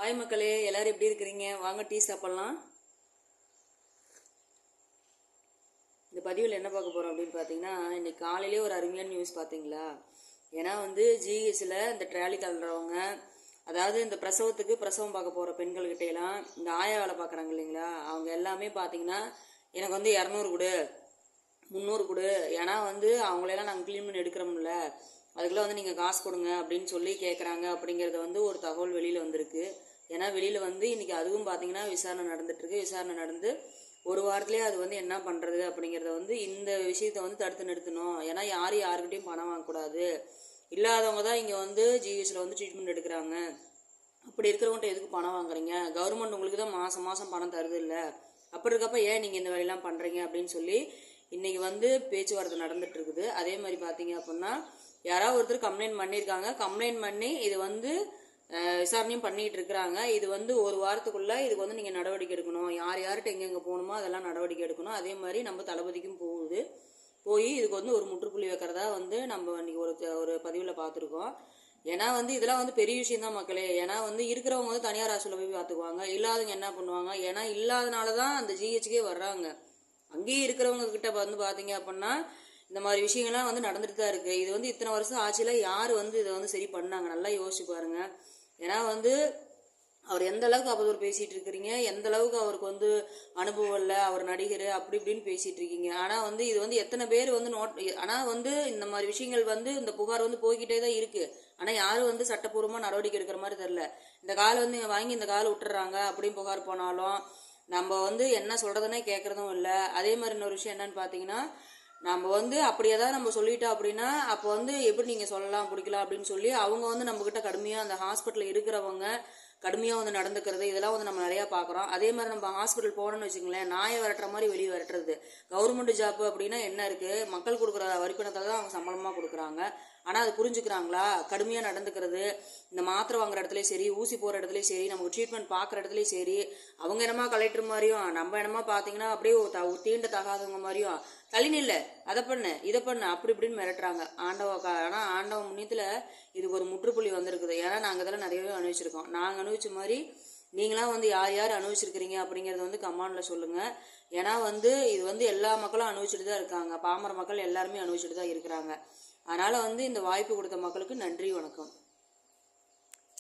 Hi மக்களே, எல்லாரும் எப்படி இருக்கிறீங்க? வாங்க டீ சாப்பிட்லாம். இந்த பதிவில் என்ன பார்க்க போகிறோம் அப்படின்னு பார்த்தீங்கன்னா, இன்னைக்கு காலையிலே ஒரு அருமையான நியூஸ் பார்த்தீங்களா? ஏன்னா ஜிஹெச்சில் இந்த ட்ராலி தள்ளுறவங்க, அதாவது இந்த பிரசவம் பார்க்க போகிற பெண்கள்கிட்ட எல்லாம் இந்த ஆயா வேலை பார்க்குறாங்க இல்லைங்களா, அவங்க எல்லாமே பார்த்தீங்கன்னா எனக்கு 200 கொடு 300 கொடு, ஏன்னா அவங்களெல்லாம் நாங்கள் க்ளீன் பண்ணி எடுக்கிறோம்ல, அதுக்கெல்லாம் நீங்கள் காசு கொடுங்க அப்படின்னு சொல்லி கேட்குறாங்க. அப்படிங்கிறது ஒரு தகவல் வெளியில் வந்திருக்கு. ஏன்னா வெளியில் இன்றைக்கி அதுவும் பார்த்தீங்கன்னா விசாரணை நடந்துட்டுருக்கு. விசாரணை நடந்து ஒரு வாரத்துலேயே அது என்ன பண்ணுறது அப்படிங்கிறத இந்த விஷயத்தை தடுத்து நிறுத்தணும். ஏன்னா யாருக்கிட்டையும் பணம் வாங்கக்கூடாது. இல்லாதவங்க தான் இங்கே ஜிஹெச்சில் ட்ரீட்மெண்ட் எடுக்கிறாங்க. அப்படி இருக்கிறவங்கள்ட்ட எதுக்கு பணம் வாங்குறீங்க? கவர்மெண்ட் உங்களுக்கு தான் மாதம் மாதம் பணம் தருது இல்லை, அப்படி இருக்கப்ப ஏன் நீங்கள் இந்த வேலையெல்லாம் பண்ணுறீங்க அப்படின்னு சொல்லி இன்றைக்கி பேச்சுவார்த்தை நடந்துட்டு இருக்குது. அதே மாதிரி பார்த்தீங்க அப்படின்னா யாராவது ஒருத்தர் கம்ப்ளைண்ட் பண்ணியிருக்காங்க. கம்ப்ளைண்ட் பண்ணி இது விசாரணையும் பண்ணிட்டு இருக்கிறாங்க. இது ஒரு வாரத்துக்குள்ள இதுக்கு நீங்கள் நடவடிக்கை எடுக்கணும். யார்கிட்ட எங்கெங்கே போகணுமோ அதெல்லாம் நடவடிக்கை எடுக்கணும். அதே மாதிரி நம்ம தளபதிக்கும் போய் இதுக்கு ஒரு முற்றுப்புள்ளி வைக்கிறதா நம்ம இன்னைக்கு ஒரு பதிவில் பார்த்துருக்கோம். ஏன்னா இதெல்லாம் பெரிய விஷயம் தான் மக்களே. ஏன்னா இருக்கிறவங்க தனியார் ஹாஸ்பிட்டலில் போய் பார்த்துக்குவாங்க, இல்லாதவங்க என்ன பண்ணுவாங்க? ஏன்னா இல்லாதனால தான் அந்த ஜிஹெச்சுக்கே வர்றாங்க. அங்கேயே இருக்கிறவங்க கிட்ட பார்த்தீங்க அப்படின்னா இந்த மாதிரி விஷயங்கள்லாம் நடந்துட்டு தான் இருக்கு. இது இத்தனை வருஷம் ஆட்சியில் யார் இதை சரி பண்ணாங்க? நல்லா யோசிச்சு பாருங்க. ஏன்னா அவர் எந்த அளவுக்கு அவதூறு பேசிட்டு இருக்கிறீங்க, எந்த அளவுக்கு அவருக்கு அனுபவம் இல்லை, அவர் நடிகர் அப்படி இப்படின்னு பேசிட்டு இருக்கீங்க. ஆனால் இது எத்தனை பேர் நோட், ஆனால் இந்த மாதிரி விஷயங்கள் இந்த புகார் போய்கிட்டே தான் இருக்கு. ஆனால் யாரும் சட்டப்பூர்வமாக நடவடிக்கை எடுக்கிற மாதிரி தெரில. இந்த கால் வாங்கி இந்த கால் விட்டுறாங்க அப்படின்னு புகார் போனாலும் நம்ம என்ன சொல்றதுன்னே கேட்கறதும் இல்லை. அதே மாதிரி இன்னொரு விஷயம் என்னன்னு பார்த்தீங்கன்னா, நம்ம அப்படியே தான் நம்ம சொல்லிட்டோம் அப்படின்னா அப்போ எப்படி நீங்கள் சொல்லலாம் பிடிக்கலாம் அப்படின்னு சொல்லி அவங்க நம்மக்கிட்ட கடுமையாக அந்த ஹாஸ்பிட்டலில் இருக்கிறவங்க கடுமையாக நடந்துக்கிறது, இதெல்லாம் நம்ம நிறையா பார்க்குறோம். அதே மாதிரி நம்ம ஹாஸ்பிட்டல் போனோம்னு வச்சுங்களேன், நாயை விரட்டுற மாதிரி வெளியே விரட்டுறது. கவர்மெண்ட் ஜாப் அப்படின்னா என்ன இருக்குது? மக்கள் கொடுக்குற வரிப்பணத்தில் தான் அவங்க சம்பளமாக கொடுக்குறாங்க. ஆனால் அது புரிஞ்சுக்கிறாங்களா? கடுமையாக நடந்துக்கிறது, இந்த மாத்திரை வாங்குற இடத்துலையும் சரி, ஊசி போகிற இடத்துலையும் சரி, நமக்கு ட்ரீட்மெண்ட் பார்க்குற இடத்துலையும் சரி, அவங்க என்னமா கலெக்டர் மாதிரியும் நம்ம என்னமா பார்த்தீங்கன்னா அப்படியே தீண்ட தகாதவங்க மாதிரியும் தள்ளி இல்லை, அதை பண்ணு இதை பண்ணு அப்படி இப்படின்னு மிரட்டுறாங்க. ஆனால் ஆண்டவ முன்னியத்தில் இதுக்கு ஒரு முற்றுப்புள்ளி வந்திருக்குது. ஏன்னா நாங்கள் இதெல்லாம் நிறையவே அனுபவிச்சிருக்கோம். நாங்கள் அனுபவிச்ச மாதிரி நீங்களாம் யார் அனுபவிச்சிருக்கிறீங்க அப்படிங்கிறத கமெண்ட்ல சொல்லுங்கள். ஏன்னா இது எல்லா மக்களும் அனுபவிச்சுட்டு தான் இருக்காங்க. பாமர மக்கள் எல்லாருமே அனுபவிச்சுட்டு தான் இருக்கிறாங்க. அதனால் இந்த வாய்ப்பு கொடுத்த மக்களுக்கு நன்றி, வணக்கம்.